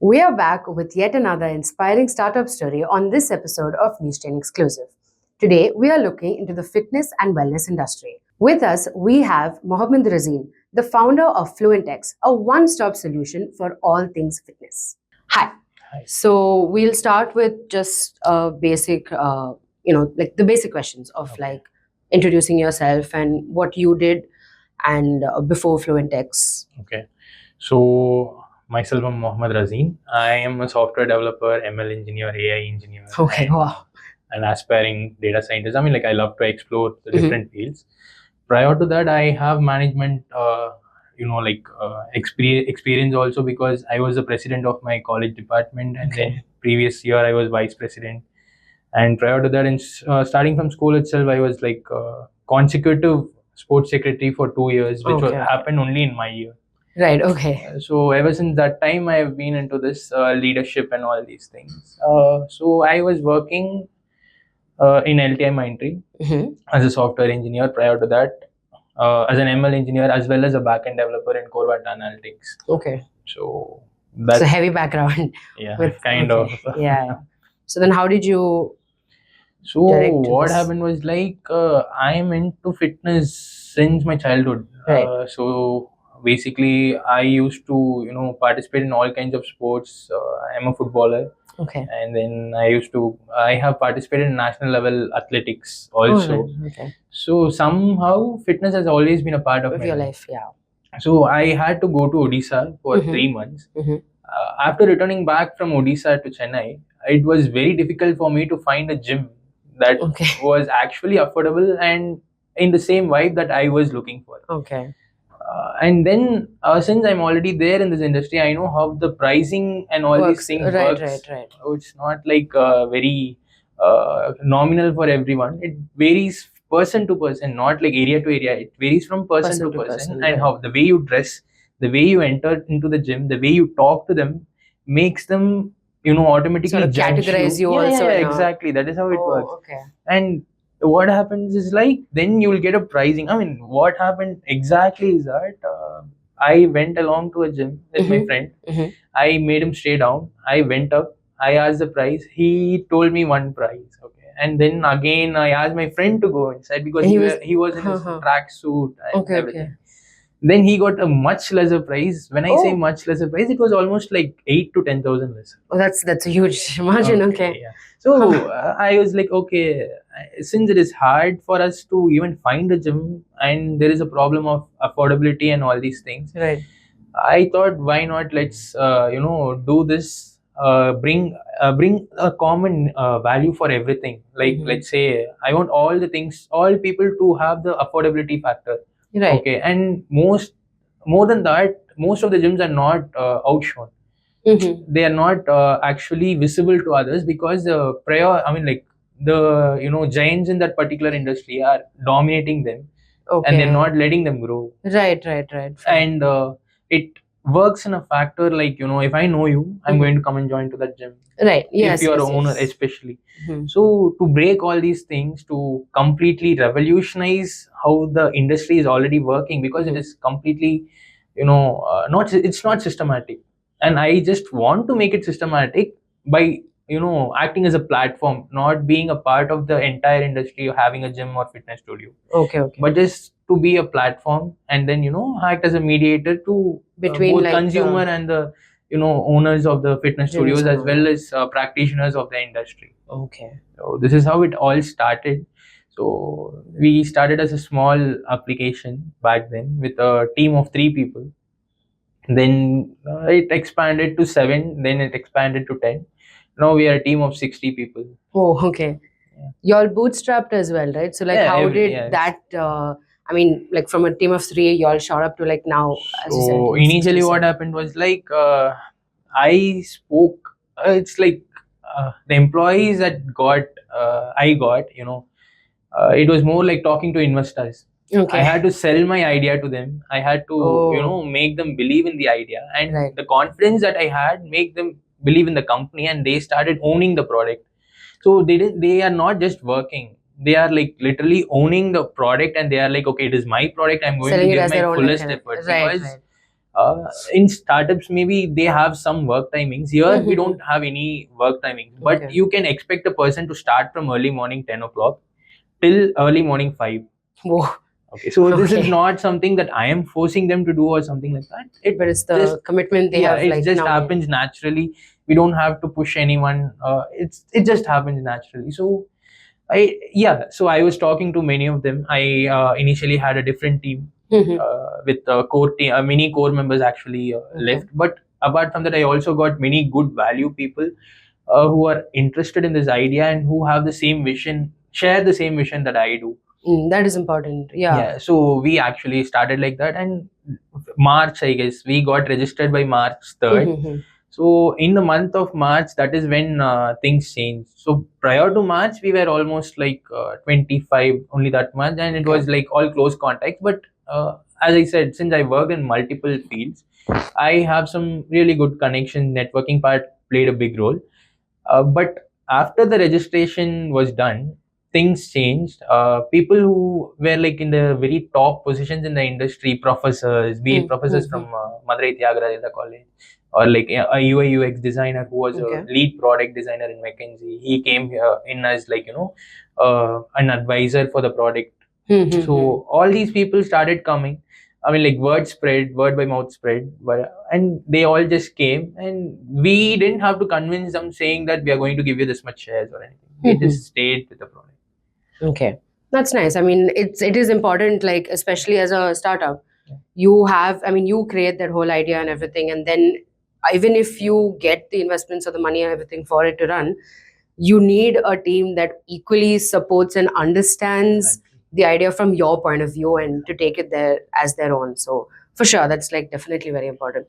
We are back with yet another inspiring startup story on this episode of Newzchain Exclusive. Today, we are looking into the fitness and wellness industry. With us, we have Mohammad Razeen, the founder of FluentX, a one-stop solution for all things fitness. Hi. Hi. So we'll start with just a basic, like the basic questions of Okay. like introducing yourself and what you did and before FluentX. Okay. So myself, I'm Mohammad Razeen. I am a software developer, ML engineer, AI engineer, Okay, and wow. an aspiring data scientist. I mean, like I love to explore the Mhm. different fields. Prior to that, I have management, experience also because I was the president of my college department, and Okay. then previous year I was vice president. And prior to that, starting from school itself, I was like consecutive sports secretary for 2 years, which Okay. happened only in my year. Right, okay. So ever since that time, I have been into this leadership and all these things. So I was working in LTI Mindtree Mhm. as a software engineer. Prior to that, as an ML engineer as well as a backend developer in core data analytics. Okay. So It's that's a heavy background. yeah, With kind okay. of. Yeah. So then how did you So direct to what this? happened was like I'm into fitness since my childhood. Right. So basically, I used to participate in all kinds of sports. I'm a footballer, Okay. and then I have participated in national level athletics Oh, also. right. Okay. So somehow fitness has always been a part of Of my your life. life, yeah. So I had to go to Odisha for Mhm. 3 months. Mhm. After returning back from Odisha to Chennai, it was very difficult for me to find a gym that Okay. was actually affordable and in the same vibe that I was looking for. Okay. And then since I'm already there in this industry, I know how the pricing and all these Works. things Right, works. right. So it's not like very nominal for everyone. It varies person to person, not like area to area. It varies from person to person, and right. how the way you dress, the way you enter into the gym, the way you talk to them makes them automatically Sort of judge categorize you yeah, also yeah, in a exactly, that is how it works. okay. And what happens is like then you will get a pricing. I mean, what happened exactly is that I went along to a gym with my Mhm. friend. Mhm. I made him stay down. I went up. I asked the price. He told me one price. Okay. And then again, I asked my friend to go inside because he was in his track suit and Okay, everything. okay. Then he got a much lesser price. When I say Oh. much lesser price, it was almost like 8 to 10,000 lesser. Oh, that's a huge margin. Okay. Yeah. So I was like, okay, since it is hard for us to even find a gym and there is a problem of affordability and all these things, Right. I thought, why not? Let's do this. Bring a common value for everything. Like Mhm. let's say, I want all the things, all people to have the affordability factor. Right. Okay, and more than that, most of the gyms are not outshone. Mhm. They are not actually visible to others because the prior, I mean, like the giants in that particular industry are dominating them, and they're Okay. not letting them grow. Right, right, right. Fair. And it works in a factor like if I know you, I'm Mhm. going to come and join to that gym. Right. Yes. If you're yes, an owner, yes. especially. Mhm. So to break all these things, to completely revolutionize how the industry is already working, because it Mhm. is completely not, it's not systematic, and I just want to make it systematic by acting as a platform, not being a part of the entire industry or having a gym or fitness studio, Okay, okay. but just to be a platform, and then act as a mediator to Between both like consumer and the owners of the fitness gyms studios and as all well that. as practitioners of the industry. Okay. So this is how it all started. So we started as a small application back then with a team of 3 people. Then it expanded to 7. Then it expanded to 10. Now we are a team of 60 people. Oh, okay. Yeah. Y'all bootstrapped as well, right? So like Yeah, how did yeah. that I mean, like from a team of 3, y'all shot up to like now, as you said, So like initially, what 67. happened was like I spoke. It's like the employees that I got. It was more like talking to investors. Okay. I had to sell my idea to them. I had to Oh. make them believe in the idea, and Right. the confidence that I had make them believe in the company, and they started owning the product. So they are not just working. They are like literally owning the product, and they are like, okay, it is my product. I'm going to Selling it give as my their own like fullest kind of effort, right, because right. In startups, maybe they have some work timings. Here, we Mm-hmm. don't have any work timings, but Okay. you can expect a person to start from early morning 10 o'clock till early morning 5. Whoa. Okay, so this is Okay. not something that I am forcing them to do or something like that. It But it's just, the commitment they yeah, have it like just now made. happens naturally. We don't have to push anyone. It just happens naturally. So so I was talking to many of them. I initially had a different team Mm-hmm. with core team, many core members actually Okay. left. But apart from that, I also got many good value people who are interested in this idea and who have the same vision, share the same vision that I do. That is important. Yeah. Yeah, so we actually started like that, and March, I guess, we got registered by March 3rd. Mm-hmm. So in the month of March, that is when things changed. So prior to March, we were almost like 25, only that much, and it Okay. was like all close contacts. But as I said, since I worked in multiple fields, I have some really good connection. Networking part played a big role. But after the registration was done, things changed. People who were like in the very top positions in the industry, professors, be it professors Mm-hmm. from Madurai Tyagaraja College, or like a UI UX designer who was a Okay. lead product designer in McKinsey. He came here in as like an advisor for the product. Mm-hmm. So all these people started coming. I mean, like word spread, word by mouth spread, but and they all just came, and we didn't have to convince them saying that we are going to give you this much shares or anything. They Mm-hmm. just stayed with the product. Okay. That's nice. I mean, it is important, like especially as a startup, Yeah. you create that whole idea and everything, and then even if you get the investments or the money and everything for it to run, you need a team that equally supports and understands Exactly. the idea from your point of view and to take it there as their own. So for sure, that's like definitely very important.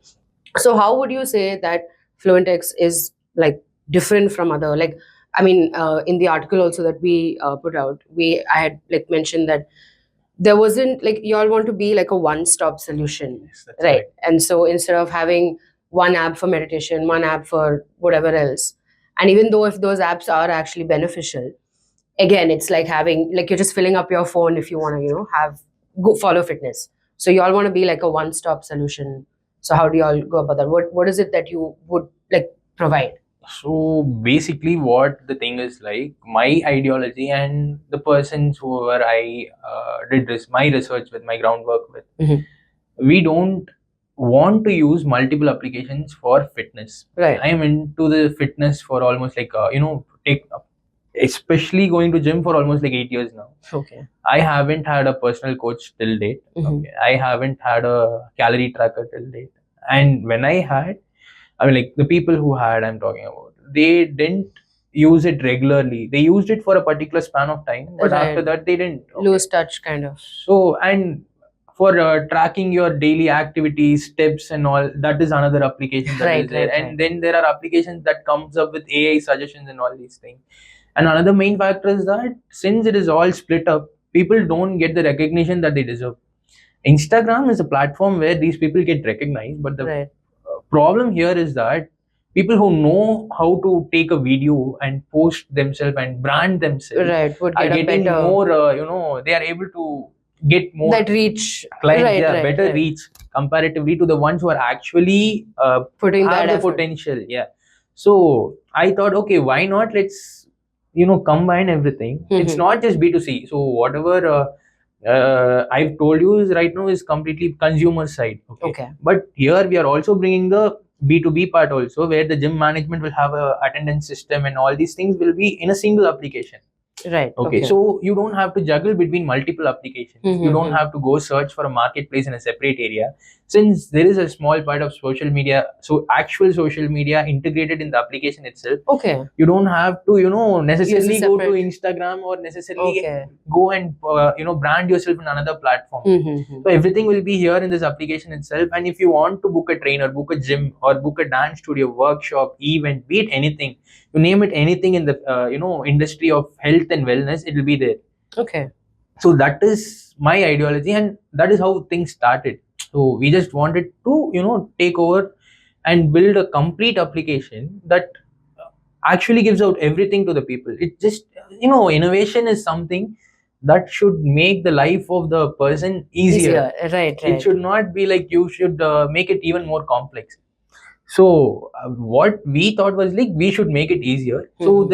So how would you say that FluentX is like different from other, like, I mean, in the article also that we put out, I had like mentioned that there wasn't like you all want to be like a one-stop solution, Yes, that's right? correct. And so instead of having one app for meditation, one app for whatever else, and even though if those apps are actually beneficial, again, it's like having like you're just filling up your phone if you want to, have go follow fitness. So you all want to be like a one-stop solution. So how do you all go about that? What is it that you would like provide? So basically, what the thing is like, my ideology and the persons whoever I did my research with, my groundwork with, Mhm. we don't want to use multiple applications for fitness. Right. I am into the fitness for almost like take especially going to gym for almost like 8 years now. Okay. I haven't had a personal coach till date. Mhm. Okay, I haven't had a calorie tracker till date. And when I had, I mean, like the people who had, I'm talking about, they didn't use it regularly. They used it for a particular span of time, but after Right. that, they didn't. Okay. Lose touch, kind of. So, and for tracking your daily activities, steps, and all, that is another application that is Right, there. right, right. And then there are applications that comes up with AI suggestions and all these things. And another main factor is that since it is all split up, people don't get the recognition that they deserve. Instagram is a platform where these people get recognized, but the Right. problem here is that people who know how to take a video and post themselves and brand themselves Right. Would are get a getting better more, they are able to get more that reach. clients, Right, yeah, right, better right. reach comparatively to the ones who are actually Putting that have the effort. potential. Yeah. So I thought, okay, why not? Let's combine everything. It's Mhm. not just B2C. So whatever I've told you is right now is completely consumer side. Okay. Okay. But here we are also bringing the B2B part also, where the gym management will have a attendance system and all these things will be in a single application. Right. Okay, Okay. so you don't have to juggle between multiple applications. You don't Mm-hmm. have to go search for a marketplace in a separate area. Since there is a small part of social media, so actual social media integrated in the application itself, Okay. you don't have to Use a necessarily go to separate. Instagram or necessarily Okay. go and brand yourself in another platform. Mm-hmm. So everything will be here in this application itself. And if you want to book a trainer, book a gym, or book a dance studio, workshop, event, be it anything, you name it, anything in the industry of health and wellness, it will be there. Okay. So that is my ideology, and that is how things started. So we just wanted to take over and build a complete application that actually gives out everything to the people. It just innovation is something that should make the life of the person easier. Right, It should not be like you should make it even more complex. So what we thought was like we should make it easier. So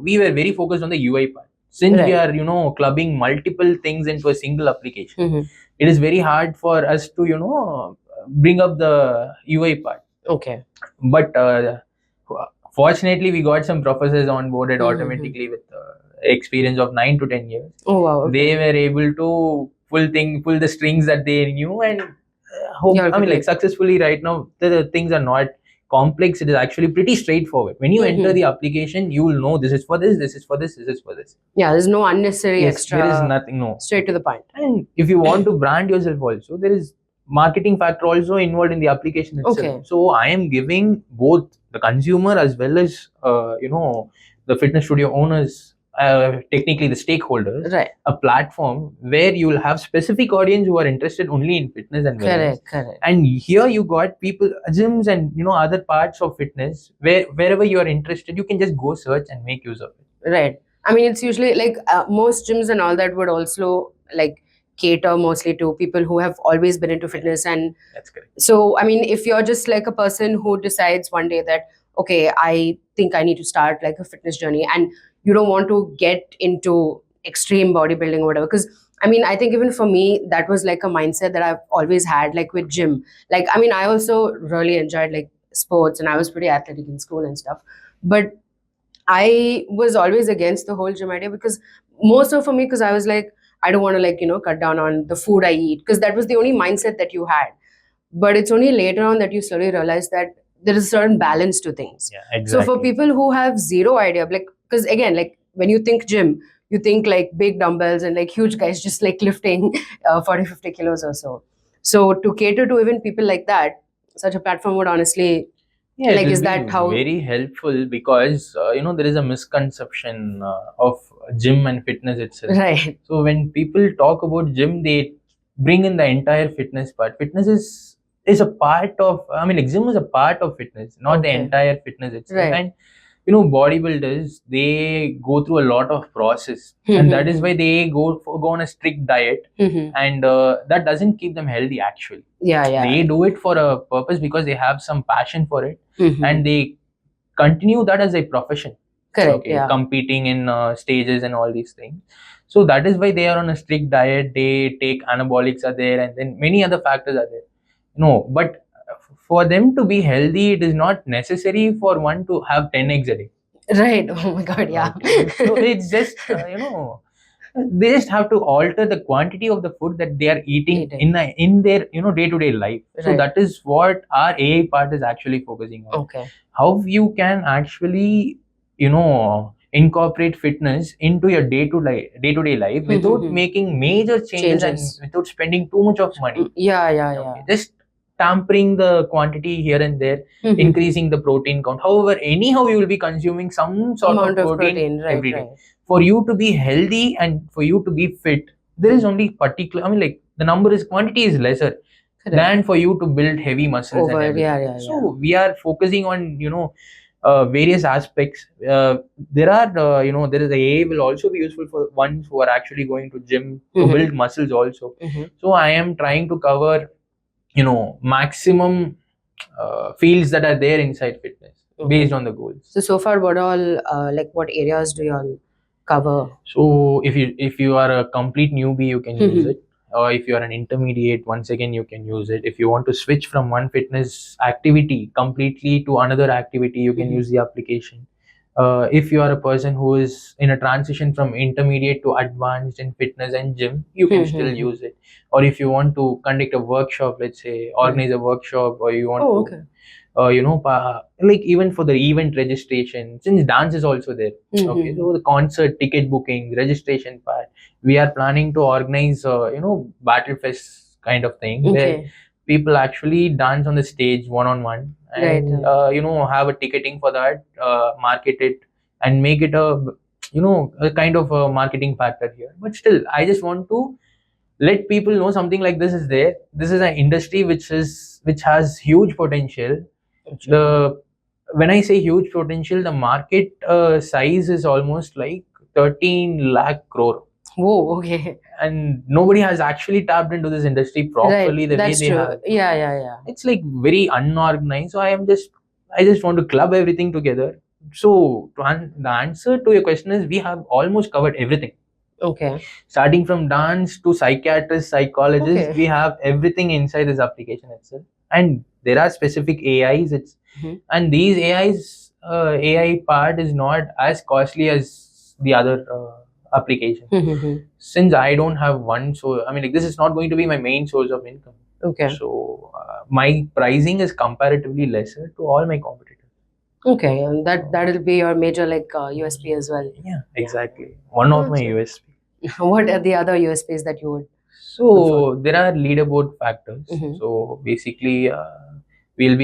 we were very focused on the UI part. Since we Right. are clubbing multiple things into a single application, it is very hard for us to bring up the UI part. Okay. But fortunately, we got some professors onboarded automatically with experience of 9 to 10 years. Oh wow. Okay. They were able to pull the strings that they knew, and successfully right now the things are not complex. It is actually pretty straightforward. When you enter the application, you will know this is for this, this is for this, this is for this. Yeah, there's no unnecessary Yes, extra. there is nothing. No, Straight to the point. and if you want to brand yourself also, there is marketing factor also involved in the application itself. Okay. So I am giving both the consumer as well as the fitness studio owners, technically the stakeholders, Right. a platform where you will have specific audience who are interested only in fitness and wellness. Correct. And here you got people, gyms and other parts of fitness, wherever you are interested, you can just go search and make use of it. Right. I mean, it's usually like most gyms and all that would also like cater mostly to people who have always been into fitness. And That's correct. so, I mean, if you're just like a person who decides one day that, okay, I think I need to start like a fitness journey, and you don't want to get into extreme bodybuilding or whatever, because I mean, I think even for me, that was like a mindset that I've always had, like with gym. Like, I mean, I also really enjoyed like sports and I was pretty athletic in school and stuff. But I was always against the whole gym idea, because more so for me, because I was like, I don't want to like, cut down on the food I eat, because that was the only mindset that you had. But it's only later on that you slowly realize that there is a certain balance to things. Yeah, exactly. So for people who have zero idea, like, because again, like when you think gym, you think like big dumbbells and like huge guys just like lifting 40, 50 kilos or so. So to cater to even people like that, such a platform would honestly, yeah, like, it is will that be how? very helpful, because there is a misconception of gym and fitness itself. Right. So when people talk about gym, they bring in the entire fitness part. Fitness is a part of, like gym is a part of fitness, not the Okay. entire fitness itself. Right. And bodybuilders, they go through a lot of process, and that is why they go on a strict diet, and that doesn't keep them healthy actually. Yeah. They do it for a purpose because they have some passion for it, and they continue that as a profession. Correct. Okay, Yeah. competing in stages and all these things. So that is why they are on a strict diet. They take anabolics are there, and then many other factors are there. No, but for them to be healthy, it is not necessary for one to have 10 eggs a day. Right. Oh my God. Yeah. Okay. So it's just they just have to alter the quantity of the food that they are eating in their day-to-day life. So Right. that is what our AI part is actually focusing on. Okay. How you can actually incorporate fitness into your day-to-day life without making major changes and without spending too much of money. Yeah. Okay. Just tampering the quantity here and there, increasing the protein count. However, anyhow you will be consuming some sort Amount of protein right, every day. right. For you to be healthy and for you to be fit, there is only particular, the number is, quantity is lesser. Correct. Than for you to build heavy muscles and everything. Yeah. So we are focusing on various aspects. There are there is the AI will also be useful for ones who are actually going to gym to build muscles also. So I am trying to cover maximum fields that are there inside fitness based on the goals. So far, what all what areas do you all cover? So if you are a complete newbie, you can use it. Or if you are an intermediate, once again you can use it. If you want to switch from one fitness activity completely to another activity, you can use the application. If you are a person who is in a transition from intermediate to advanced in fitness and gym, you can still use it. Or if you want to conduct a workshop, let's say organize a workshop, or you want to like even for the event registration, since dance is also there. Okay, so the concert ticket booking, registration part, we are planning to organize battle fest kind of thing, where people actually dance on the stage one-on-one, and have a ticketing for that, market it and make it a kind of a marketing factor here. But still, I just want to let people know something like this is there. This is an industry which has huge potential. When I say huge potential, the market size is almost like 13 lakh crore. Whoa, okay. and nobody has actually tapped into this industry properly Right, the way that's they true. have. Yeah. It's like very unorganized. So I just want to club everything together. So the answer to your question is we have almost covered everything. Okay. Starting from dance to psychiatrists, psychologists, Okay. we have everything inside this application itself. And there are specific AIs. Mhm. And these AI part is not as costly as the other application. Mhm. Since I don't have one, so I mean, like this is not going to be my main source of income. Okay. So my pricing is comparatively lesser to all my competitors. Okay, and that'll be your major USP as well. Yeah, exactly. One of my Okay. USP. What are the other USPs that you would put So forth? there are leaderboard factors. Mhm. So basically, we'll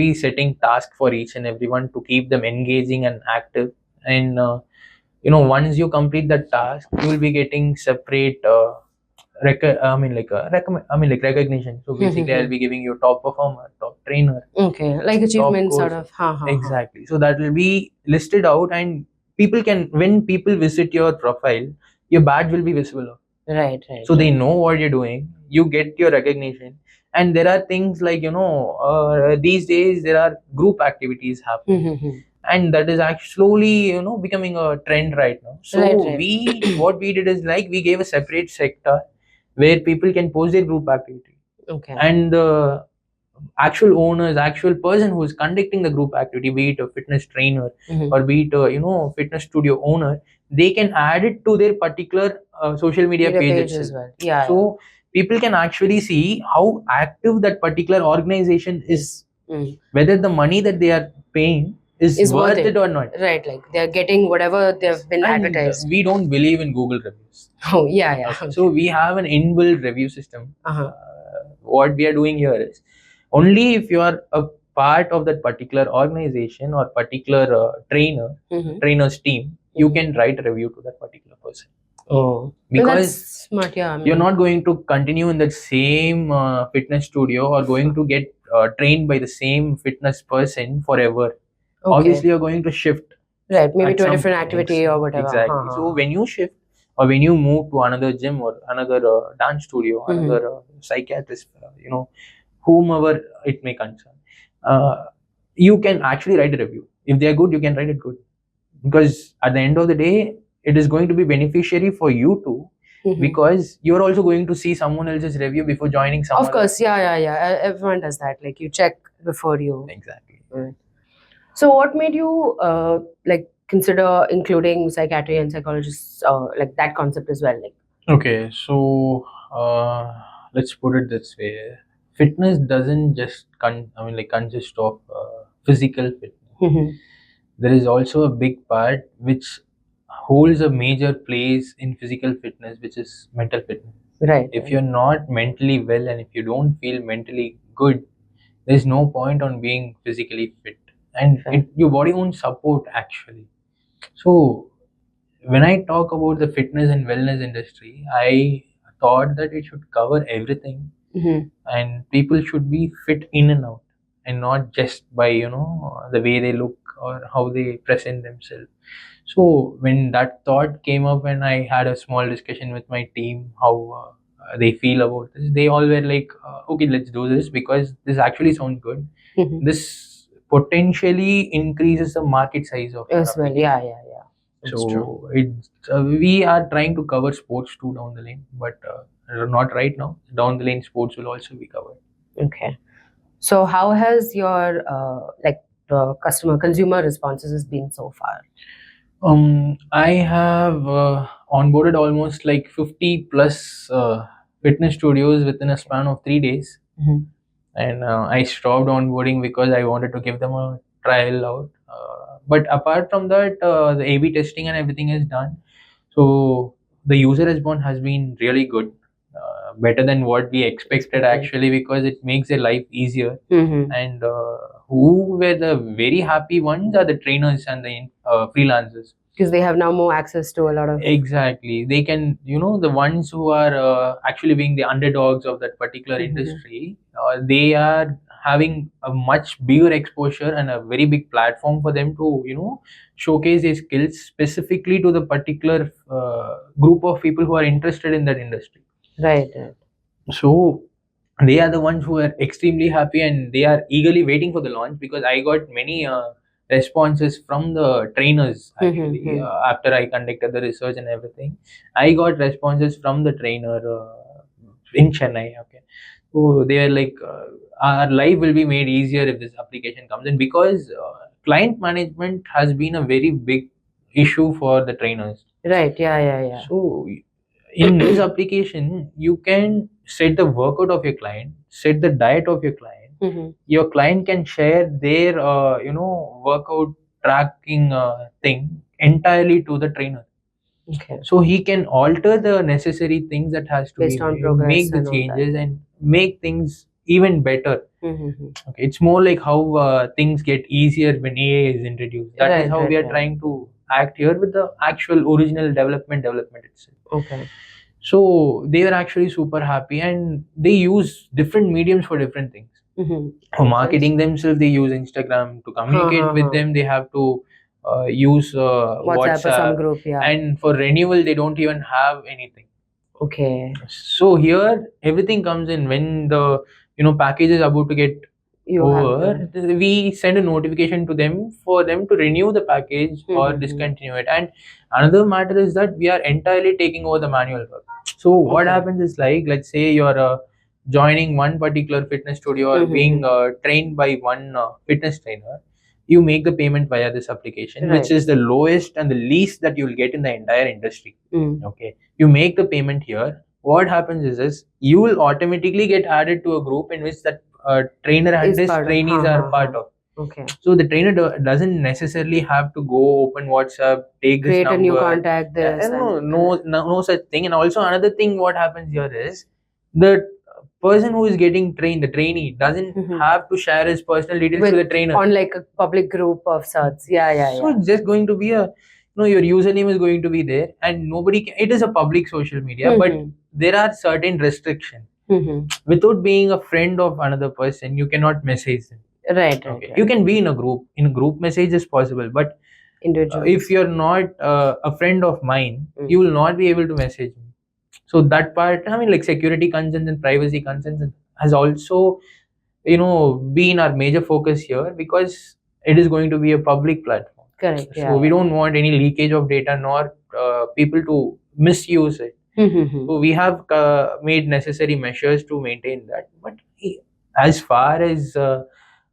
be setting tasks for each and everyone to keep them engaging and active. And once you complete that task, you will be getting separate. Like recognition. So basically, I'll Mhm. be giving you top performer, top trainer, Okay, like top achievement sort coach. of. Ha. Exactly. So that will be listed out, and when people visit your profile, your badge will be visible. Right. So they know what you're doing. You get your recognition, and there are things like these days there are group activities happening, Mhm. and that is actually slowly becoming a trend right now. So Right. we what we did is like we gave a separate sector where people can post their group activity, Okay. and the actual owners, actual person who is conducting the group activity, be it a fitness trainer Mhm. or be it a fitness studio owner, they can add it to their particular social media Media page page as itself. well. Yeah. So people can actually see how active that particular organization is, Mm. whether the money that they are paying is Is worth worth it it. or not. Right, like they're getting whatever they've been And advertised. we don't believe in Google reviews. Oh, yeah. Okay, so we have an inbuilt review system. Uh-huh. What we are doing here is only if you are a part of that particular organization or particular trainer's team, you can write a review to that particular person. Oh, well, that's Because smart. Yeah, I you're mean, not going to continue in that same fitness studio or going to get trained by the same fitness person forever. okay. Obviously you're going to shift Right, maybe at to a some different point. activity or whatever. Exactly. So when you shift or when you move to another gym or another dance studio, another psychiatrist, whomever it may concern, uh, you can actually write a review. If they are good, you can write it good, because at the end of the day, it is going to be beneficiary for you too, because you're also going to see someone else's review before joining Of someone. course, yeah. Everyone does that. Like you check before you. Exactly. Mm. So, what made you consider including psychiatry and psychologists, like that concept as well? Like, Okay, so let's put it this way: fitness doesn't just consist of physical fitness. There is also a big part which holds a major place in physical fitness, which is mental fitness. right. If you're not mentally well and if you don't feel mentally good, there's no point on being physically fit, and Fair. your body won't support actually. So when I talk about the fitness and wellness industry, I thought that it should cover everything, and people should be fit in and out, and not just by the way they look or how they present themselves. So when that thought came up and I had a small discussion with my team, how they feel about this, they all were like, okay, let's do this because this actually sounds good. This potentially increases the market size of our As well, application. yeah. That's true. So we are trying to cover sports too down the lane, but not right now. Down the lane, sports will also be covered. Okay. So, how has your the consumer responses has been so far? I have onboarded almost like 50 plus fitness studios within a span of 3 days, and I stopped onboarding because I wanted to give them a trial out. But apart from that, the A/B testing and everything is done. So the user response has been really good, better than what we expected actually, because it makes their life easier. And who were the very happy ones are the trainers and the freelancers. Because they have now more access to a lot of. Exactly. They can, the ones who are actually being the underdogs of that particular industry, they are having a much bigger exposure and a very big platform for them to showcase their skills specifically to the particular group of people who are interested in that industry. Right, right. So they are the ones who are extremely happy and they are eagerly waiting for the launch, because I got many responses from the trainers actually. After I conducted the research and everything, I got responses from the trainer in Chennai. Okay, so they are like, our life will be made easier if this application comes in, because client management has been a very big issue for the trainers. Right, yeah, yeah, yeah. So in this application, you can set the workout of your client, set the diet of your client. Your client can share their workout tracking thing entirely to the trainer. Okay. So he can alter the necessary things that has to Based be on made, progress make the and all that. changes and make things even better. Okay, it's more like how things get easier when AI is introduced. That is Right, how right, we are right. trying to act here with the actual original development itself. Okay. So they are actually super happy and they use different mediums for different things. For marketing themselves, they use Instagram. To communicate with them, they have to use WhatsApp or some group, yeah. And for renewal, they don't even have anything. Okay. So here, everything comes in when the package is about to get over. We send a notification to them for them to renew the package or discontinue it. And another matter is that we are entirely taking over the manual work. So what happens is, like, let's say you're joining one particular fitness studio or being trained by one fitness trainer. You make the payment via this application, which is the lowest and the least that you'll get in the entire industry. Okay, you make the payment here. What happens is you will automatically get added to a group in which that trainer and his trainees are part of. Okay. So the trainer doesn't necessarily have to go open WhatsApp, take this Create number, a new contact, this no such thing. And also another thing, what happens here is the person who is getting trained, the trainee, doesn't have to share his personal details to the trainer on like a public group of sorts. Yeah. So it's just going to be a your username is going to be there, and nobody can, it is a public social media, but there are certain restrictions. Without being a friend of another person, you cannot message them. Right. You can be in a group. In group message is possible, but if you're not a friend of mine, you will not be able to message me. So that part, I mean, like, security concerns and privacy concerns has also been our major focus here, because it is going to be a public platform. Correct. So we don't want any leakage of data, nor people to misuse it. So we have made necessary measures to maintain that. But as far as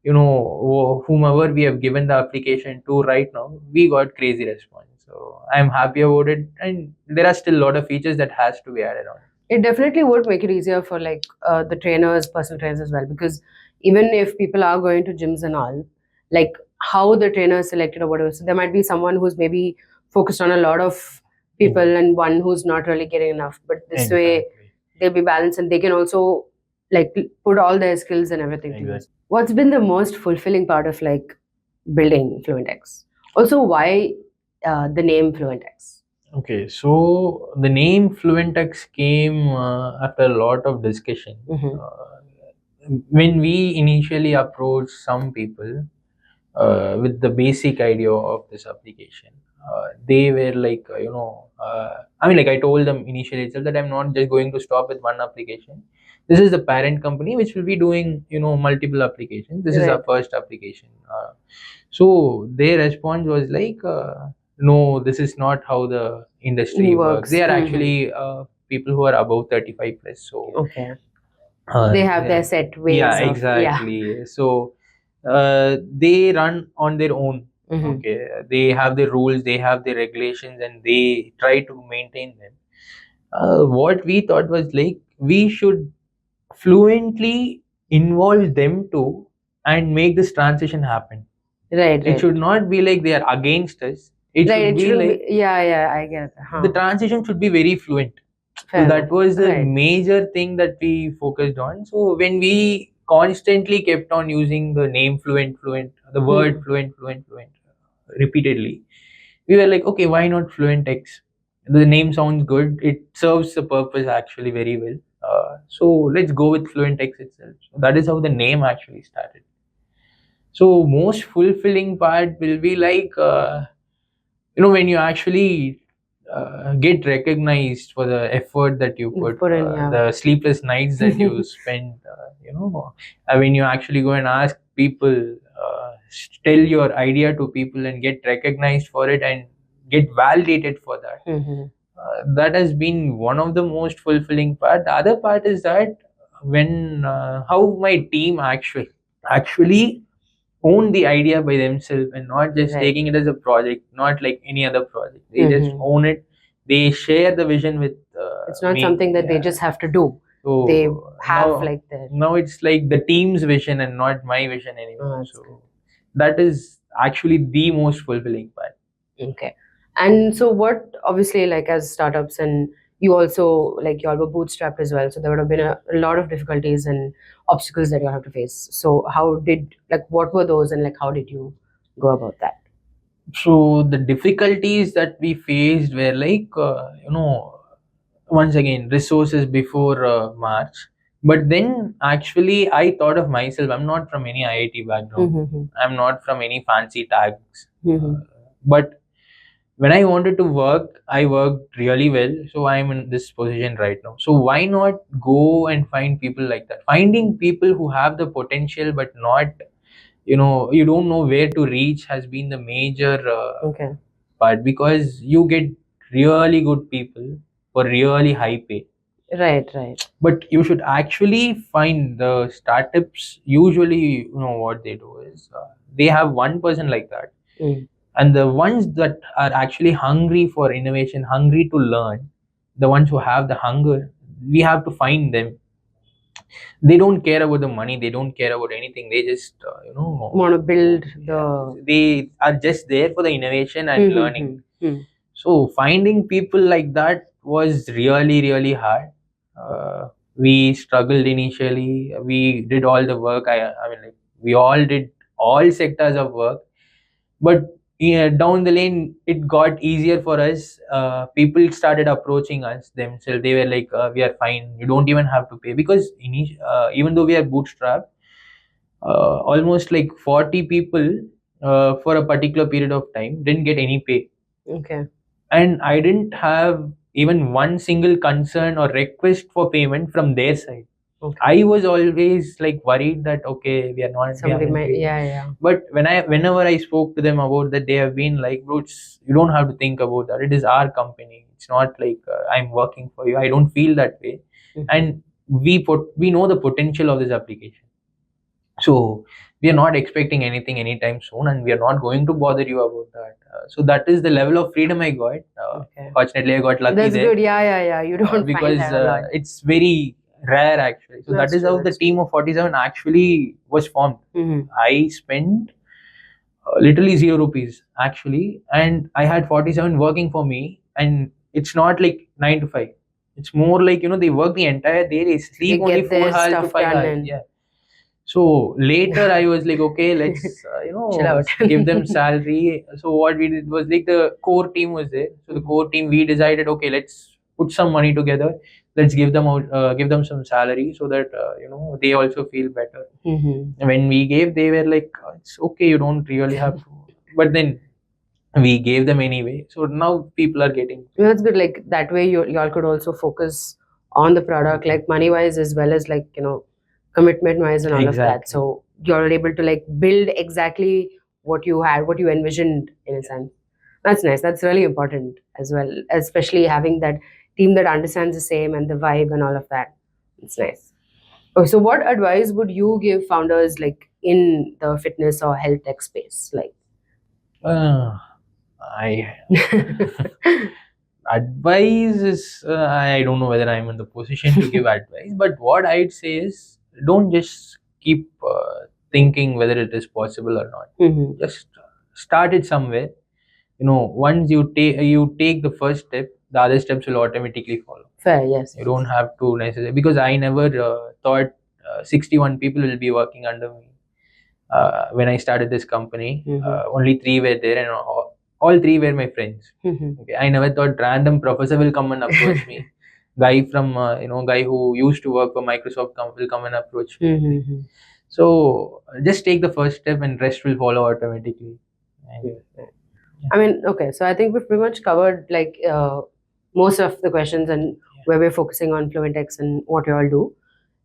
whomever we have given the application to right now, we got crazy response. So I'm happy about it, and there are still a lot of features that has to be added on. It definitely would make it easier for like the trainers, personal trainers as well, because even if people are going to gyms and all, like how the trainer is selected or whatever, so there might be someone who's maybe focused on a lot of people and one who's not really getting enough, but this way they'll be balanced and they can also like put all their skills and everything to use. What's been the most fulfilling part of like building FluentX? Also, why the name FluentX? Okay, so the name FluentX came after a lot of discussion. When we initially approached some people with the basic idea of this application, they were like, I mean, like, I told them initially itself that I'm not just going to stop with one application. This is the parent company which will be doing, multiple applications. This is our first application. So their response was like, no, this is not how the industry works. They are actually people who are above 35 plus. So they have their set ways. Yeah, exactly. So they run on their own. Okay, they have their rules, they have their regulations, and they try to maintain them. What we thought was, like, we should fluently involve them too and make this transition happen. It should not be like they are against us. It should be like I get it. the transition should be very fluent. So that was the major thing that we focused on. So when we constantly kept on using the name fluent, the word fluent, repeatedly, we were like, okay, why not FluentX? The name sounds good. It serves the purpose actually very well. So let's go with FluentX itself. So that is how the name actually started. So most fulfilling part will be like when you actually get recognized for the effort that you put, the sleepless nights that you spend, when you actually go and ask people, tell your idea to people and get recognized for it and get validated for that. That has been one of the most fulfilling part. The other part is that when how my team actually own the idea by themselves and not just taking it as a project, not like any other project. They just own it. They share the vision with it's not something that they just have to do. So they have now it's like the team's vision and not my vision anymore. So that is actually the most fulfilling part. Okay. And so what, obviously, like as startups, and you also, like you all were bootstrapped as well, so there would have been a lot of difficulties and obstacles that you have to face. So how did, like, what were those, and like how did you go about that? So the difficulties that we faced were like once again resources before March. But then actually I thought of myself, I'm not from any IIT background. I'm not from any fancy tags. But when I wanted to work, I worked really well. So I'm in this position right now. So why not go and find people like that? Finding people who have the potential but not, you don't know where to reach has been the major part, because you get really good people for really high pay. Right. But you should actually find the startups. Usually, what they do is they have one person like that. And the ones that are actually hungry for innovation, hungry to learn, the ones who have the hunger, we have to find them. They don't care about the money, they don't care about anything, they just want to build they are just there for the innovation and learning. So finding people like that was really really hard. We struggled initially, we did all the work. I mean, like, we all did all sectors of work. But down the lane it got easier for us. People started approaching us themselves. They were like, we are fine, you don't even have to pay, because even though we are bootstrapped, almost like 40 people for a particular period of time didn't get any pay. Okay. And I didn't have even one single concern or request for payment from their side. Okay. I was always like worried that okay, we are not. Somebody might, yeah. But whenever I spoke to them about that, they have been like, bro, you don't have to think about that. It is our company. It's not like I'm working for you. I don't feel that way. And we know the potential of this application. So we are not expecting anything anytime soon, and we are not going to bother you about that. So that is the level of freedom I got. Fortunately, I got lucky. That's there. good. Yeah. You don't Because find that a lot. It's very rare actually. So that is how the team of 47 actually was formed. I spent literally 0 rupees actually, and I had 47 working for me. And it's not like 9 to 5. It's more like they work the entire day. They sleep only 4 hours to 5 hours. Yeah. So later I was like, okay, let's chill out. give them salary. So what we did was, like, the core team was there. So the core team, we decided, okay, let's put some money together. Let's give them out, give them some salary, so that they also feel better. When we gave, they were like, it's okay, you don't really have to. But then we gave them anyway. So now people are getting. That's good. Like that way, y'all could also focus on the product, like money wise, as well as like commitment wise and all of that. So you're able to like build exactly what you had, what you envisioned in a sense. That's nice. That's really important as well, especially having that team that understands the same and the vibe and all of that. It's nice. Okay, so what advice would you give founders like in the fitness or health tech space? Like, I advice is, I don't know whether I'm in the position to give advice, but what I'd say is, don't just keep thinking whether it is possible or not. Just start it somewhere. Once you take the first step, the other steps will automatically follow. Fair, yes. You don't have to necessarily, because I never thought 61 people will be working under me. When I started this company, only 3 were there, and all 3 were my friends. Okay, I never thought random professor will come and approach me. guy from guy who used to work for Microsoft will come and approach me. Mm-hmm. So just take the first step and rest will follow automatically. And, I mean, okay, so I think we've pretty much covered like most of the questions and where we're focusing on FluentX and what you all do.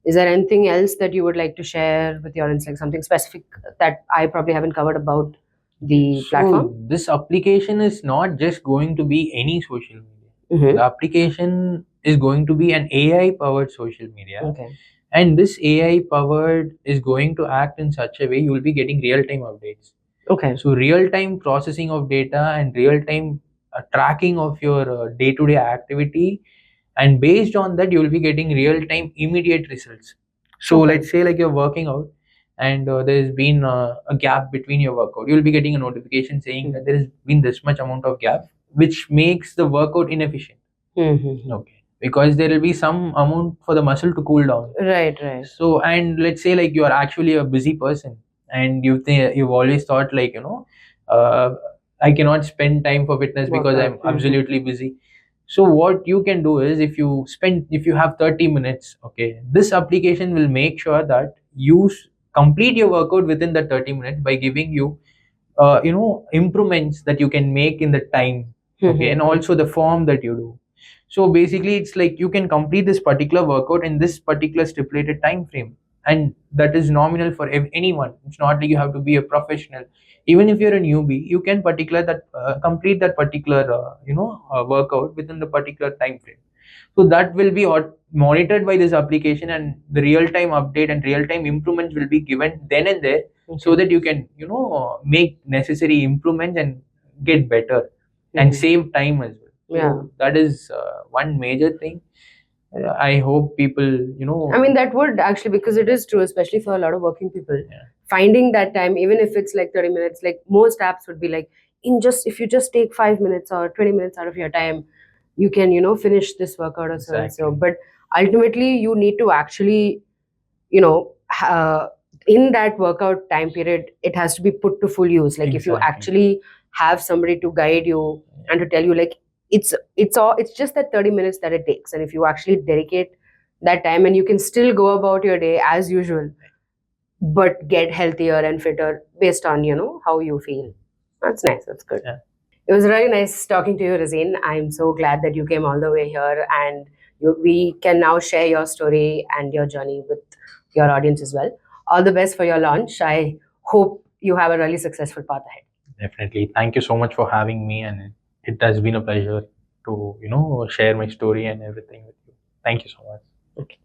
Is there anything else that you would like to share with your audience, like something specific that I probably haven't covered about the platform? So this application is not just going to be any social media. Mm-hmm. The application is going to be an AI powered social media. Okay. And this AI powered is going to act in such a way you will be getting real time updates. Okay. So real time processing of data and real time tracking of your day to day activity, and based on that you will be getting real time immediate results. So Okay. let's say like you're working out and there's been a gap between your workout, you'll be getting a notification saying that there has been this much amount of gap, which makes the workout inefficient. Mm-hmm. Okay, because there will be some amount for the muscle to cool down. Right, right. So, and let's say like you are actually a busy person and you've always thought like uh, I cannot spend time for fitness because I'm Workout. absolutely busy. So what you can do is if you have 30 minutes, okay, this application will make sure that you complete your workout within the 30 minutes by giving you improvements that you can make in the time, okay, and also the form that you do. So basically it's like you can complete this particular workout in this particular stipulated time frame, and that is nominal for anyone. It's not like you have to be a professional. Even if you're a newbie, you can complete that particular workout within the particular time frame. So that will be monitored by this application, and the real time update and real time improvements will be given then and there, so that you can make necessary improvements and get better and save time as well. Yeah. So that is one major thing. I hope people I mean, that would actually, because it is true, especially for a lot of working people, Yeah. finding that time, even if it's like 30 minutes, like most apps would be like, if you just take 5 minutes or 20 minutes out of your time, you can, finish this workout or so and so. Exactly. But ultimately, you need to actually, in that workout time period, it has to be put to full use. Like if you Exactly. actually have somebody to guide you and to tell you, like, it's just that 30 minutes that it takes, and if you actually dedicate that time, and you can still go about your day as usual, but get healthier and fitter based on how you feel. That's nice. That's good. Yeah. It was really nice talking to you, Razeen. I'm so glad that you came all the way here, and we can now share your story and your journey with your audience as well. All the best for your launch. I hope you have a really successful path ahead. Definitely. Thank you so much for having me, and it has been a pleasure to share my story and everything with you. Thank you so much. Okay.